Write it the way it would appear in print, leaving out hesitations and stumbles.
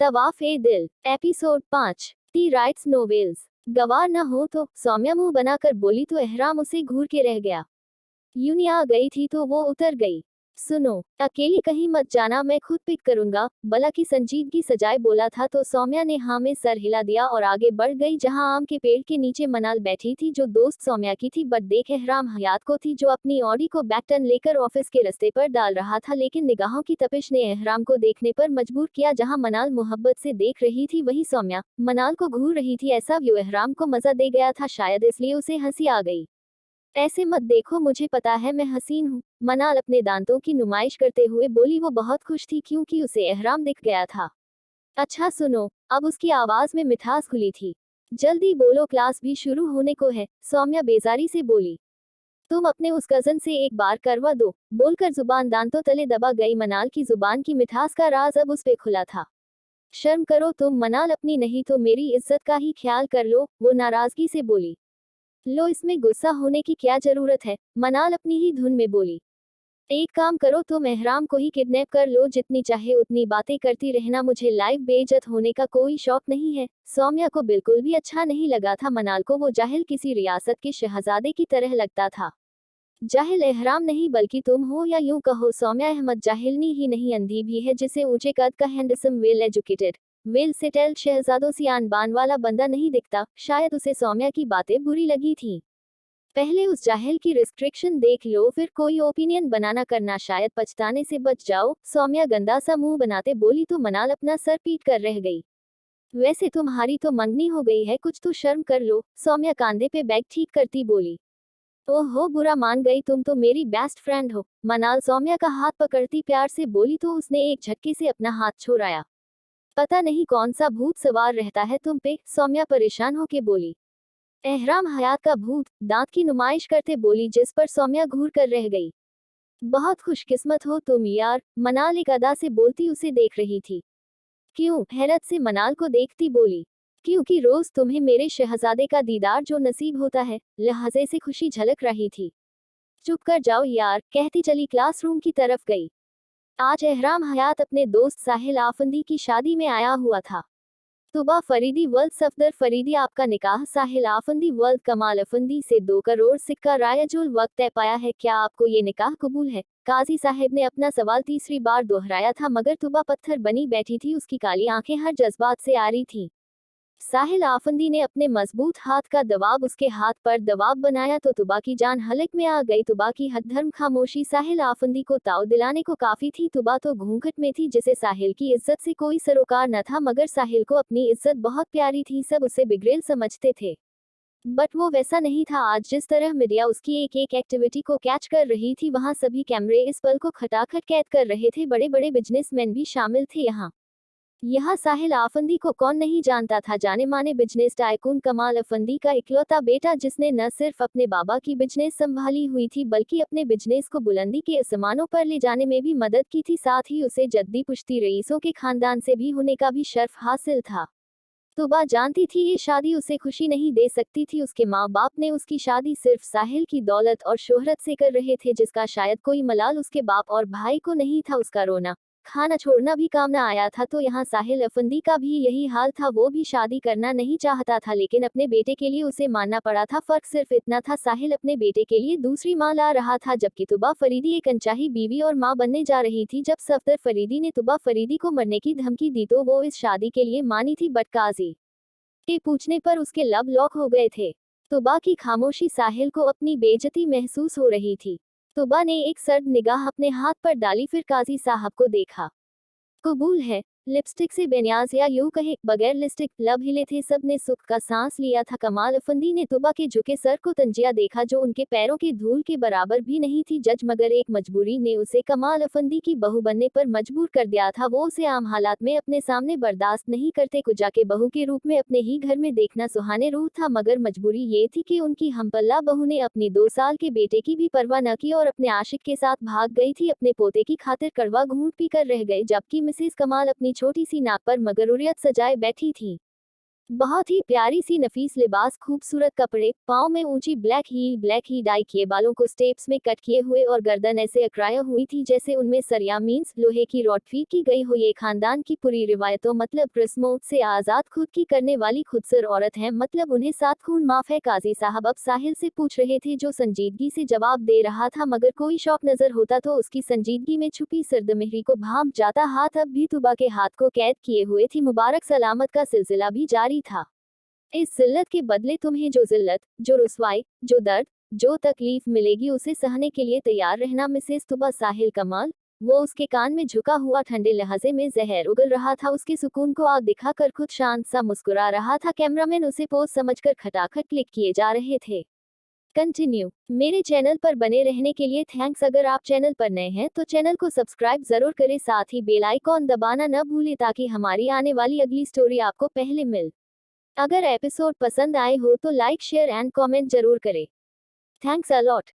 तवाफ-ए-दिल, episode 5। T rights novels. गवार न हो तो, सौम्या मुंह बनाकर बोली तो एहराम उसे घूर के रह गया। यूनी आ गई थी तो वो उतर गई। सुनो, अकेली कहीं मत जाना, मैं खुद पिक करूंगा, बला की संजीदगी सजाए बोला था तो सौम्या ने हाँ में सर हिला दिया और आगे बढ़ गई जहां आम के पेड़ के नीचे मनाल बैठी थी जो दोस्त सौम्या की थी। बट देख एहराम हयात को थी जो अपनी ऑडी को बैकटन लेकर ऑफिस के रास्ते पर डाल रहा था, लेकिन निगाहों की तपिश ने एहराम को देखने पर मजबूर किया। जहाँ मनाल मोहब्बत से देख रही थी वहीं सौम्या मनाल को घूर रही थी। ऐसा व्यू एहराम को मजा दे गया था, शायद इसलिए उसे हंसी आ गई। ऐसे मत देखो, मुझे पता है मैं हसीन हूँ, मनाल अपने दांतों की नुमाइश करते हुए बोली। वो बहुत खुश थी क्योंकि उसे एहराम दिख गया था। अच्छा सुनो, अब उसकी आवाज में मिठास खुली थी। जल्दी बोलो, क्लास भी शुरू होने को है, सौम्या बेजारी से बोली। तुम अपने उस कजन से एक बार करवा दो, बोलकर जुबान दांतों तले दबा गई। मनाल की जुबान की मिठास का राज अब उस पे खुला था। शर्म करो तुम, मनाल अपनी नहीं तो मेरी इज्जत का ही ख्याल कर लो, वो नाराजगी से बोली। लो, इसमें गुस्सा होने की क्या जरूरत है, मनाल अपनी ही धुन में बोली। एक काम करो, तुम एहराम को ही किडनैप कर लो, जितनी चाहे उतनी बातें करती रहना, मुझे लाइव बेइज्जत होने का कोई शौक नहीं है। सौम्या को बिल्कुल भी अच्छा नहीं लगा था। मनाल को वो जाहिल किसी रियासत के शहजादे की तरह लगता था। जाहिल एहराम नहीं बल्कि तुम हो, या यूं कहो सौम्या अहमद जाहिलनी ही नहीं अंधी भी है, जिसे ऊंचे कद का handsome well educated well settled शहजादों सी आन बान वाला बंदा नहीं दिखता। शायद उसे सौम्या की बातें बुरी लगी थी। पहले उस जाहिल की रिस्ट्रिक्शन देख लो, फिर कोई ओपिनियन बनाना करना, शायद पछताने से बच जाओ, सौम्या गंदा सा मुंह बनाते बोली तो मनाल अपना सर पीट कर रह गई। वैसे तुम्हारी तो मंगनी हो गई है, कुछ तो शर्म कर लो, सौम्या कांधे पे बैग ठीक करती बोली। ओहो, बुरा मान गई, तुम तो मेरी बेस्ट फ्रेंड हो, मनाल सौम्या का हाथ पकड़ती प्यार से बोली तो उसने एक झटके से अपना हाथ छोड़ाया। पता नहीं कौन सा भूत सवार रहता है तुम पे, सौम्या परेशान होके बोली। एहराम हयात का भूत, दांत की नुमाइश करते बोली, जिस पर सौम्या घूर कर रह गई। बहुत खुशकिस्मत हो तुम यार, मनाल एक अदा से बोलती उसे देख रही थी। क्यों, हैरत से मनाल को देखती बोली। क्योंकि रोज तुम्हें मेरे शहजादे का दीदार जो नसीब होता है, लहजे से खुशी झलक रही थी। चुप कर जाओ यार, कहती चली क्लासरूम की तरफ गई। आज एहराम हयात अपने दोस्त साहिल आफंदी की शादी में आया हुआ था। तुबा फरीदी वर्ल्ड सफदर फरीदी आपका निकाह साहिल आफंदी वर्ल्ड कमाल अफंदी से 2 करोड़ सिक्का रायजुल वक्त तय पाया है, क्या आपको ये निकाह कबूल है? काजी साहिब ने अपना सवाल तीसरी बार दोहराया था, मगर तुबा पत्थर बनी बैठी थी, उसकी काली आंखें हर जज्बात से आ रही थीं। साहिल आफंदी ने अपने मजबूत हाथ का दबाव उसके हाथ पर दबाव बनाया तो तुबा की जान हलक में आ गई। तुबा की हदधर्म खामोशी साहिल आफंदी को ताव दिलाने को काफी थी। तुबा तो घूंघट में थी, जिसे साहिल की इज्जत से कोई सरोकार न था, मगर साहिल को अपनी इज्जत बहुत प्यारी थी। सब उसे बिगड़ेल समझते थे, बट वो वैसा नहीं था। आज जिस तरह मीडिया उसकी एक एक एक्टिविटी को कैच कर रही थी, वहां सभी कैमरे इस पल को खटाखट कैद कर रहे थे। बड़े बड़े बिजनेसमैन भी शामिल थे यहाँ साहिल आफंदी को कौन नहीं जानता था, जाने माने बिजनेस टाइकून कमाल अफंदी का इकलौता बेटा, जिसने न सिर्फ अपने बाबा की बिजनेस संभाली हुई थी बल्कि अपने बिजनेस को बुलंदी के आसमानों पर ले जाने में भी मदद की थी। साथ ही उसे जद्दी पुश्ती रईसों के खानदान से भी होने का भी शर्फ हासिल था। तुबा जानती थी ये शादी उसे खुशी नहीं दे सकती थी। उसके माँ बाप ने उसकी शादी सिर्फ साहिल की दौलत और शोहरत से कर रहे थे, जिसका शायद कोई मलाल उसके बाप और भाई को नहीं था। उसका रोना खाना छोड़ना भी काम न आया था। तो यहाँ साहिल अफंदी का भी यही हाल था, वो भी शादी करना नहीं चाहता था, लेकिन अपने बेटे के लिए उसे मानना पड़ा था। फर्क सिर्फ इतना था, साहिल अपने बेटे के लिए दूसरी माँ ला रहा था, जबकि तुबा फरीदी एक अनचाही बीवी और माँ बनने जा रही थी। जब सफदर फरीदी ने तुबा फरीदी को मरने की धमकी दी तो वो इस शादी के लिए मानी थी, बट काजी के पूछने पर उसके लब लॉक हो गए थे। तुबा की खामोशी साहिल को अपनी बेइज्जती महसूस हो रही थी। तुबा ने एक सर्द निगाह अपने हाथ पर डाली, फिर काजी साहब को देखा। कबूल है, लिपस्टिक से बेनियाज, या यूं कहे बगैर लिपस्टिक, लब हिले थे। सब ने सुख का सांस लिया था। कमाल अफंदी ने तुबा के झुके सर को तंजिया देखा, जो उनके पैरों की धूल के बराबर भी नहीं थी जज, मगर एक मजबूरी ने उसे कमाल अफंदी की बहू बनने पर मजबूर कर दिया था। वो उसे आम हालात में अपने सामने बर्दाश्त नहीं करते। कुजा के बहू के रूप में अपने ही घर में देखना सुहाने रूह था, मगर मजबूरी ये थी कि उनकी हमपल्ला बहू ने अपनी 2 साल के बेटे की भी परवाह न की और अपने आशिक के साथ भाग गई थी। अपने पोते की खातिर कड़वा घूंट पी कर रह गए, जबकि मिसेस कमाल अपनी छोटी सी नाक पर मगरूरियत सजाए बैठी थी। बहुत ही प्यारी सी नफीस लिबास, खूबसूरत कपड़े, पाँव में ऊंची ब्लैक ही डाई किए, बालों को स्टेप्स में कट किए हुए और गर्दन ऐसे अकड़ाया हुई थी जैसे उनमें सरिया मीन्स लोहे की रॉड फीड की गई हो। ये खानदान की पूरी रिवायतों मतलब रस्मों से आजाद खुद की करने वाली खुदसर औरत है, मतलब उन्हें सात खून माफ है। काजी साहब अब साहिल से पूछ रहे थे, जो संजीदगी से जवाब दे रहा था, मगर कोई शौक नजर होता तो उसकी संजीदगी में छुपी सर्दमेहरी को भांप जाता। हाथ अब भी तुबा के हाथ को कैद किए हुए थी। मुबारक सलामत का सिलसिला भी जारी था। इस जिल्लत के बदले तुम्हें जो जिल्लत, जो रुसवाई, जो दर्द, जो तकलीफ मिलेगी उसे सहने के लिए तैयार रहना मिसेस तुबा। साहिल कमाल, वो उसके कान में झुका हुआ ठंडे लहजे में जहर उगल रहा था। उसके सुकून को आग दिखाकर खुद शांत सा मुस्कुरा रहा था। कैमरामैन उसे पोज समझकर खटाखट क्लिक किए जा रहे थे। कंटिन्यू। मेरे चैनल पर बने रहने के लिए थैंक्स। अगर आप चैनल पर नए हैं तो चैनल को सब्सक्राइब जरूर करें, साथ ही बेल आइकॉन दबाना न भूलें ताकि हमारी आने वाली अगली स्टोरी आपको पहले मिल। अगर एपिसोड पसंद आए हो तो लाइक शेयर एंड कमेंट जरूर करें। Thanks a lot.